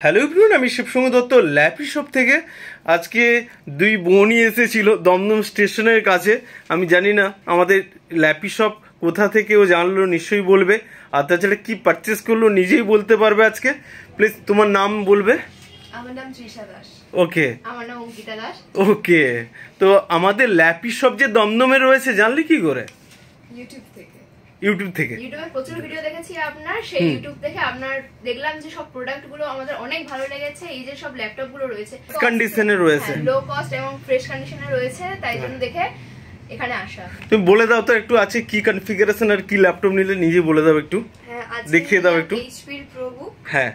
Hello everyone, আমি শিবসঙ্গ Dutta lappy shop থেকে। আজকে দুই বোনই এসেছিল দমদম স্টেশনের কাছে। আমি জানি না আমাদের ল্যাপি শপ কোথা থেকে ও জানলো, নিশ্চয়ই বলবে। আর তাছাড়া কি পারচেস করলো নিজেই বলতে পারবে আজকে। প্লিজ তোমার নাম বলবে। আমার নাম তৃষা দাস। ওকে। আমার নাম অঙ্কিতা দাস। ওকে, তো আমাদের ল্যাপি শপ যে দমদমে রয়েছে জানলি কি করে? ইউটিউব থেকে। ইউটিউবে প্রচুর ভিডিও দেখেছি আপনার, সেই ইউটিউব থেকে আপনার দেখলাম যে সব প্রোডাক্ট গুলো আমাদের অনেক ভালো লেগেছে। এই যে সব ল্যাপটপ গুলো রয়েছে কন্ডিশনে রয়েছে, লো কস্ট এবং ফ্রেশ কন্ডিশনে রয়েছে, তাই জন্য দেখে এখানে আসা। তুমি বলে দাও তো একটু আছে কি কনফিগারেশন আর কি ল্যাপটপ নিলে, নিজে বলে দাও একটু। হ্যাঁ, দেখিয়ে দাও একটু। HP এর প্রোবুক। হ্যাঁ,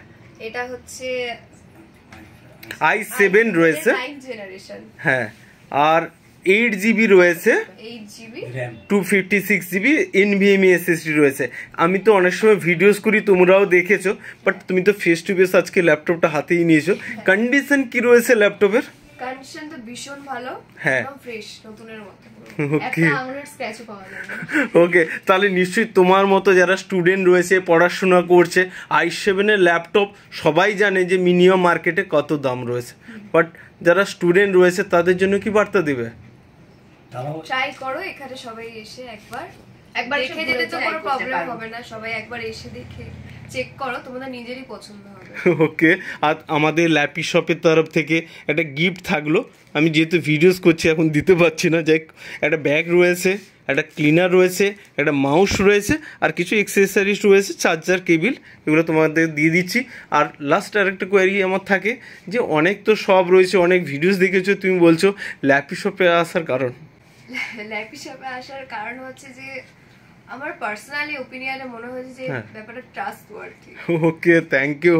এটা হচ্ছে i7 রয়েছে, 9 জেনারেশন। হ্যাঁ, আর 8GB রয়েছে, 8GB 256GB NVMe SSD রয়েছে। আমি তো অনেক সময় ভিডিওস করি, তোমরাও দেখেছো, বাট তুমি তো ফেস টু ফেস আজকে ল্যাপটপটা হাতেই নিয়েছো। কন্ডিশন কি রয়েছে ল্যাপটপের? কন্ডিশন তো ভীষণ ভালো, একদম ফ্রেশ, নতুনের মতো। ওকে, একটা আঙুলের স্ক্র্যাচও পাওয়া যায় না। ওকে, তাহলে নিশ্চয়ই তোমার মতো যারা স্টুডেন্ট রয়েছে, পড়াশোনা করছে, i7 এর ল্যাপটপ সবাই জানে যে মিনিমাম মার্কেটে কত দাম রয়েছে, বাট যারা স্টুডেন্ট রয়েছে তাদের জন্য কি বার্তা দিবে? ট্রাই করো, এখানে সবাই এসে একবার দেখে যেতে তো কোনো প্রবলেম হবে না। সবাই একবার এসে দেখে চেক করো, তোমাদের নিজেরই পছন্দ হবে। ওকে, আর আমাদের ল্যাপি শপের তরফ থেকে একটা গিফট থাকলো। আমি যেহেতু ভিডিওস করছি এখন দিতে পারছি না, যাই একটা ব্যাগ রয়েছে, একটা ক্লিনার রয়েছে, একটা মাউস রয়েছে, আর কিছু অ্যাক্সেসরিজ রয়েছে, চার্জার, কেবিল, এগুলো তোমাদের দিয়ে দিচ্ছি। আর লাস্ট আরেকটা কোয়ারি আমার থাকে যে অনেক তো সব রয়েছে, অনেক ভিডিওস দেখেছো, তুমি বলছো ল্যাপি শপে আসার কারণ? ল্যাপি শপে আসার কারণ হচ্ছে যে আমার পার্সোনালি ওপিনিয়নে মনে হয়েছে যে ব্যাপারটা trustworthy. Okay, thank you.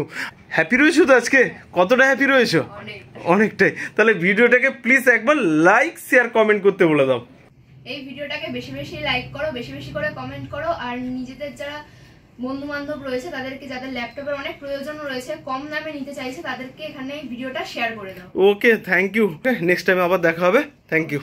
Happy রয়েছো তো আজকে? কতটা হ্যাপি রয়েছো? অনেকটাই। তাহলে ভিডিওটাকে প্লিজ একবার লাইক, শেয়ার, কমেন্ট করতে বলে দাও। এই ভিডিওটাকে বেশি বেশি লাইক করো, বেশি বেশি করে কমেন্ট করো, আর নিজেদের যারা বন্ধু বান্ধব রয়েছে তাদেরকে, যাদের ল্যাপটপের অনেক প্রয়োজন রয়েছে, কম দামে নিতে চাইছে, তাদেরকে এখানে ভিডিওটা শেয়ার করে দাও। Okay, thank you. Next time আবার দেখা হবে। Thank you.